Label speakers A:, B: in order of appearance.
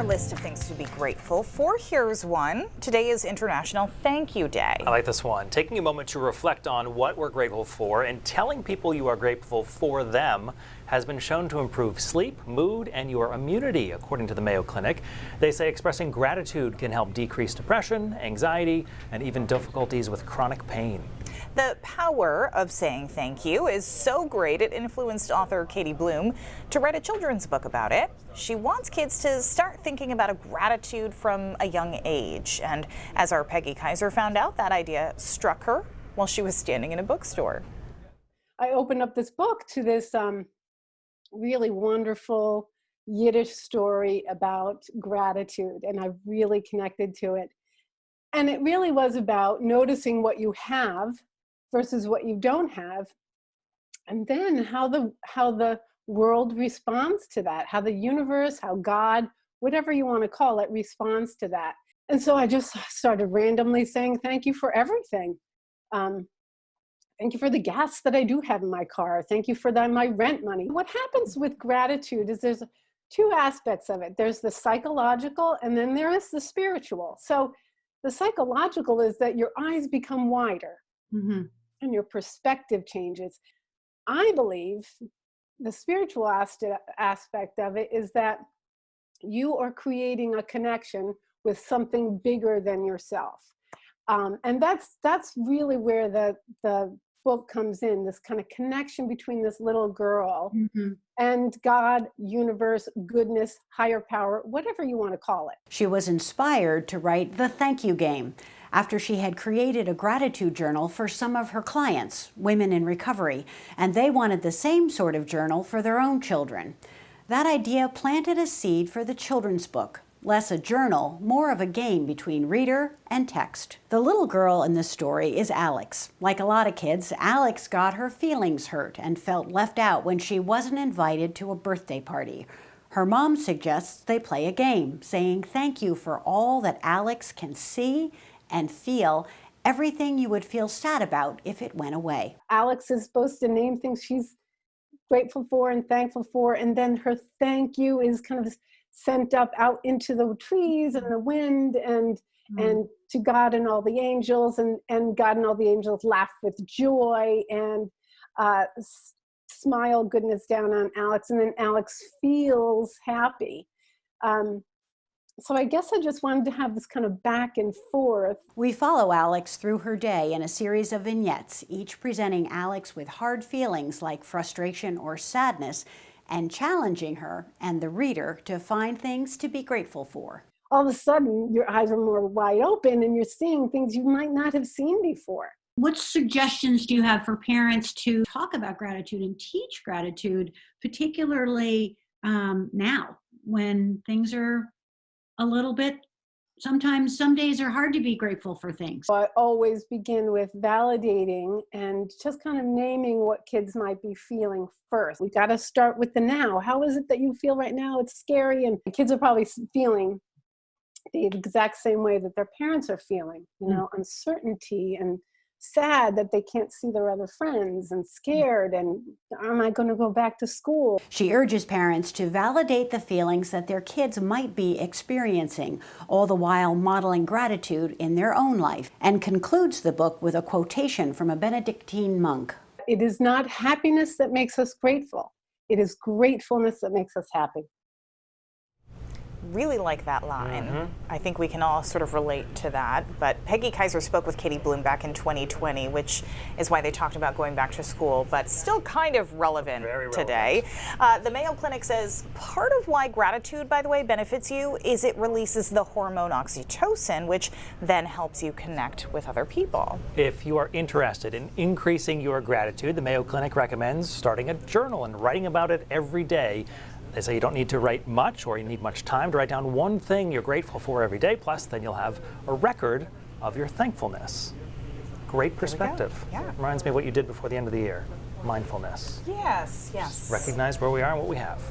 A: list of things to be grateful for. Here's one. Today is International Thank You Day.
B: I like this one. Taking a moment to reflect on what we're grateful for and telling people you are grateful for them has been shown to improve sleep, mood, and your immunity, according to the Mayo Clinic. They say expressing gratitude can help decrease depression, anxiety, and even difficulties with chronic pain.
A: The power of saying thank you is so great it influenced author Katie Bloom to write a children's book about it. She wants kids to start thinking about a gratitude from a young age. And as our Peggy Kaiser found out, that idea struck her while she was standing in a bookstore.
C: I opened up this book to this really wonderful Yiddish story about gratitude, and I really connected to it. And it really was about noticing what you have versus what you don't have, and then how the world responds to that, how the universe, how God, whatever you want to call it, responds to that. And so I just started randomly saying thank you for everything. Thank you for the gas that I do have in my car. Thank you for my rent money. What happens with gratitude is there's two aspects of it. There's the psychological, and then there is the spiritual. So the psychological is that your eyes become wider, and your perspective changes. I believe the spiritual aspect of it is that you are creating a connection with something bigger than yourself. And that's really where the book comes in, this kind of connection between this little girl and God, universe, goodness, higher power, whatever you want to call it.
D: She was inspired to write The Thank You Game after she had created a gratitude journal for some of her clients, women in recovery, and they wanted the same sort of journal for their own children. That idea planted a seed for the children's book. Less a journal, more of a game between reader and text. The little girl in this story is Alex. Like a lot of kids, Alex got her feelings hurt and felt left out when she wasn't invited to a birthday party. Her mom suggests they play a game, saying thank you for all that Alex can see and feel, everything you would feel sad about if it went away.
C: Alex is supposed to name things she's grateful for and thankful for, and then her thank you is kind of sent up out into the trees and the wind and to God and all the angels, and God and all the angels laugh with joy and smile goodness down on Alex, and then Alex feels happy. So I guess I just wanted to have this kind of back and forth.
D: We follow Alex through her day in a series of vignettes, each presenting Alex with hard feelings like frustration or sadness, and challenging her and the reader to find things to be grateful for.
C: All of a sudden, your eyes are more wide open and you're seeing things you might not have seen before.
E: What suggestions do you have for parents to talk about gratitude and teach gratitude, particularly now when things are a little bit, sometimes some days are hard to be grateful for things?
C: I always begin with validating and just kind of naming what kids might be feeling first. We got to start with the now. How is it that you feel right now? It's scary, and the kids are probably feeling the exact same way that their parents are feeling, uncertainty and sad that they can't see their other friends, and scared, and am I going to go back to school?
D: She urges parents to validate the feelings that their kids might be experiencing, all the while modeling gratitude in their own life, and concludes the book with a quotation from a Benedictine monk.
C: It is not happiness that makes us grateful. It is gratefulness that makes us happy.
A: Really like that line. I think we can all sort of relate to that. But Peggy Kaiser spoke with Katie Bloom back in 2020, which is why they talked about going back to school, but still kind of relevant today. The Mayo Clinic says part of why gratitude, by the way, benefits you is it releases the hormone oxytocin, which then helps you connect with other people.
B: If you are interested in increasing your gratitude, the Mayo Clinic recommends starting a journal and writing about it every day. They say you don't need to write much, or you need much time to write down one thing you're grateful for every day, plus then you'll have a record of your thankfulness. Great perspective.
A: Yeah.
B: Reminds me of what you did before the end of the year. Mindfulness.
A: Yes, yes.
B: Recognize where we are and what we have.